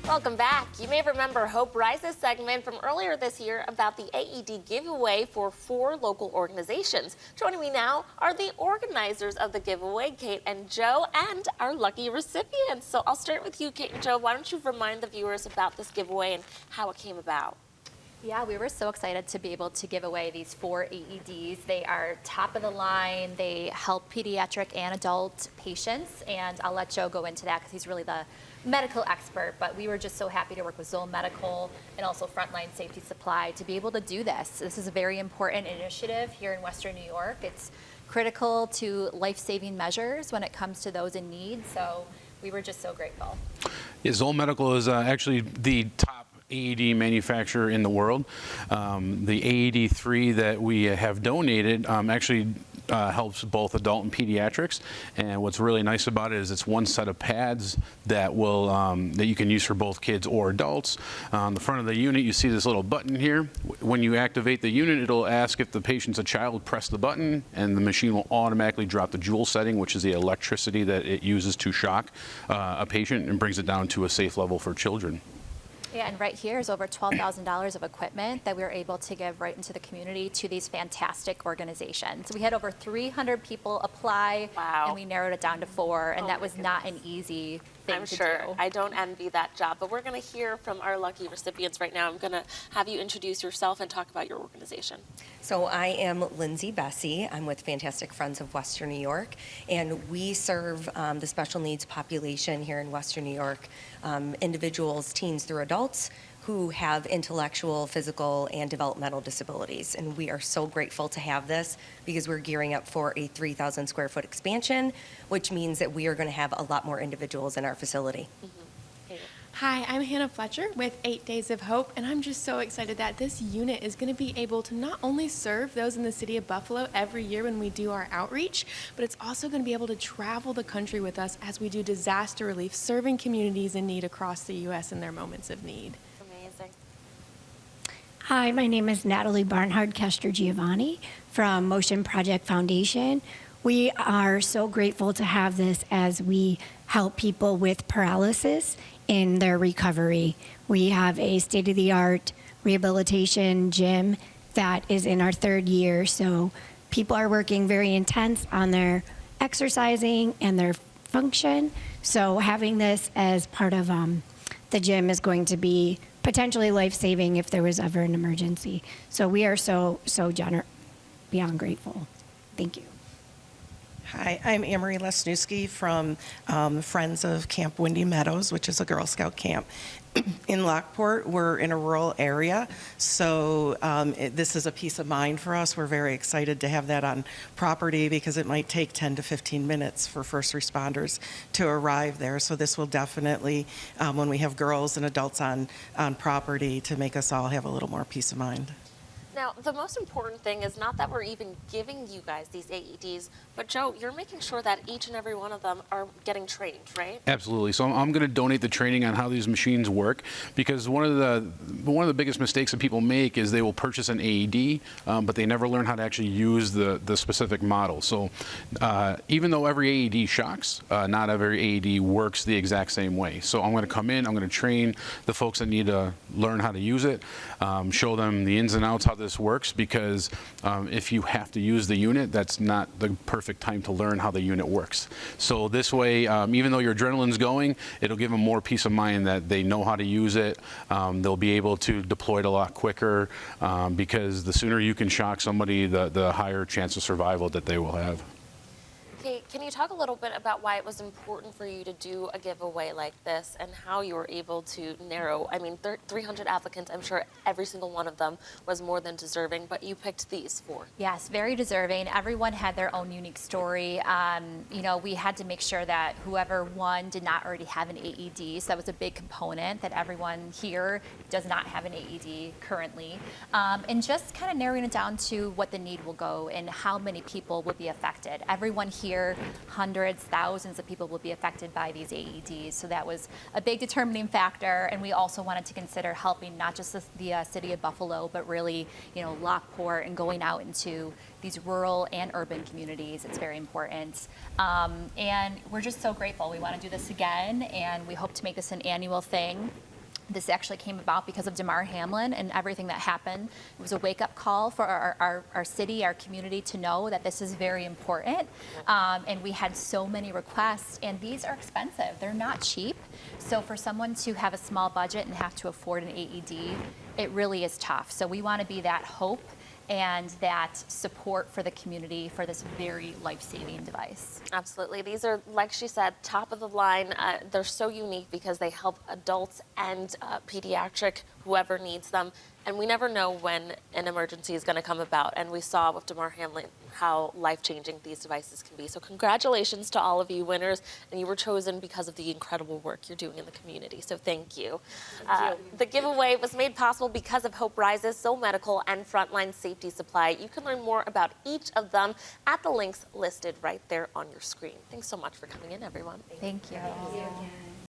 Welcome back. You may remember Hope Rises segment from earlier this year about the AED giveaway for 4 local organizations. Joining me now are the organizers of the giveaway, Kate and Joe, and our lucky recipients. So I'll start with you, Kate and Joe. Why don't you remind the viewers about this giveaway and how it came about? Yeah, we were so excited to be able to give away these 4 AEDs. They are top of the line. They help pediatric and adult patients, and I'll let Joe go into that because he's really the medical expert, but we were just so happy to work with Zoll Medical and also Frontline Service Supply to be able to do this. This is a very important initiative here in Western New York. It's critical to life-saving measures when it comes to those in need, so we were just so grateful. Yeah, Zoll Medical is actually the top AED manufacturer in the world. The AED 3 that we have donated actually helps both adult and pediatrics, and what's really nice about it is it's one set of pads that will that you can use for both kids or adults. On the front of the unit you see this little button here. When you activate the unit, it'll ask if the patient's a child, press the button, and the machine will automatically drop the joule setting, which is the electricity that it uses to shock a patient, and brings it down to a safe level for children. Yeah, and right here is over $12,000 of equipment that we were able to give right into the community to these fantastic organizations. We had over 300 people apply, wow, and we narrowed it down to 4, and that was not an easy thing I'm to sure. do. I don't envy that job, but we're going to hear from our lucky recipients right now. I'm going to have you introduce yourself and talk about your organization. So I am Lindsay Bessie. I'm with Fantastic Friends of Western New York, and we serve the special needs population here in Western New York, individuals, teens through adults, who have intellectual, physical, and developmental disabilities. And we are so grateful to have this because we're gearing up for a 3,000 square foot expansion, which means that we are going to have a lot more individuals in our facility. Hi, I'm Hannah Fletcher with 8 Days of Hope, and I'm just so excited that this unit is going to be able to not only serve those in the city of Buffalo every year when we do our outreach, but it's also going to be able to travel the country with us as we do disaster relief, serving communities in need across the U.S. in their moments of need. Amazing. Hi, my name is Natalie Barnhard Kester Giovanni from Motion Project Foundation. We are so grateful to have this as we help people with paralysis in their recovery. We have a state-of-the-art rehabilitation gym that is in our 3rd year, so people are working very intense on their exercising and their function. So having this as part of the gym is going to be potentially life-saving if there was ever an emergency. So we are so beyond grateful. Thank you. Hi, I'm Amory Lesniewski from Friends of Camp Windy Meadows, which is a Girl Scout camp in Lockport. We're in a rural area, so this is a peace of mind for us. We're very excited to have that on property because it might take 10 to 15 minutes for first responders to arrive there. So this will definitely, when we have girls and adults on property, to make us all have a little more peace of mind. Now, the most important thing is not that we're even giving you guys these AEDs, but Joe, you're making sure that each and every one of them are getting trained, right? Absolutely. So I'm going to donate the training on how these machines work, because one of the biggest mistakes that people make is they will purchase an AED, but they never learn how to actually use the specific model. So even though every AED shocks, not every AED works the exact same way. So I'm going to come in, I'm going to train the folks that need to learn how to use it, show them the ins and outs, how this works, because if you have to use the unit, that's not the perfect time to learn how the unit works. So this way, even though your adrenaline's going, it'll give them more peace of mind that they know how to use it. They'll be able to deploy it a lot quicker, because the sooner you can shock somebody, the higher chance of survival that they will have. Kate, can you talk a little bit about why it was important for you to do a giveaway like this and how you were able to narrow, 300 applicants, I'm sure every single one of them was more than deserving, but you picked these 4. Yes, very deserving. Everyone had their own unique story. We had to make sure that whoever won did not already have an AED, so that was a big component, that everyone here does not have an AED currently. And just kind of narrowing it down to what the need will go and how many people will be affected. Everyone here, hundreds, thousands of people will be affected by these AEDs, so that was a big determining factor. And we also wanted to consider helping not just the city of Buffalo, but really, Lockport, and going out into these rural and urban communities. It's very important. And we're just so grateful. We want to do this again, and we hope to make this an annual thing. This actually came about because of Damar Hamlin and everything that happened. It was a wake-up call for our city, our community to know that this is very important. And we had so many requests, and these are expensive. They're not cheap. So for someone to have a small budget and have to afford an AED, it really is tough. So we want to be that hope and that support for the community for this very life-saving device. Absolutely. These are, like she said, top of the line. They're so unique because they help adults and pediatric, whoever needs them. And we never know when an emergency is going to come about. And we saw with Damar Hamlin how life-changing these devices can be. So congratulations to all of you winners. And you were chosen because of the incredible work you're doing in the community. So thank you. The giveaway was made possible because of Hope Rises, Zoll Medical, and Frontline Safety Supply. You can learn more about each of them at the links listed right there on your screen. Thanks so much for coming in, everyone. Thank you.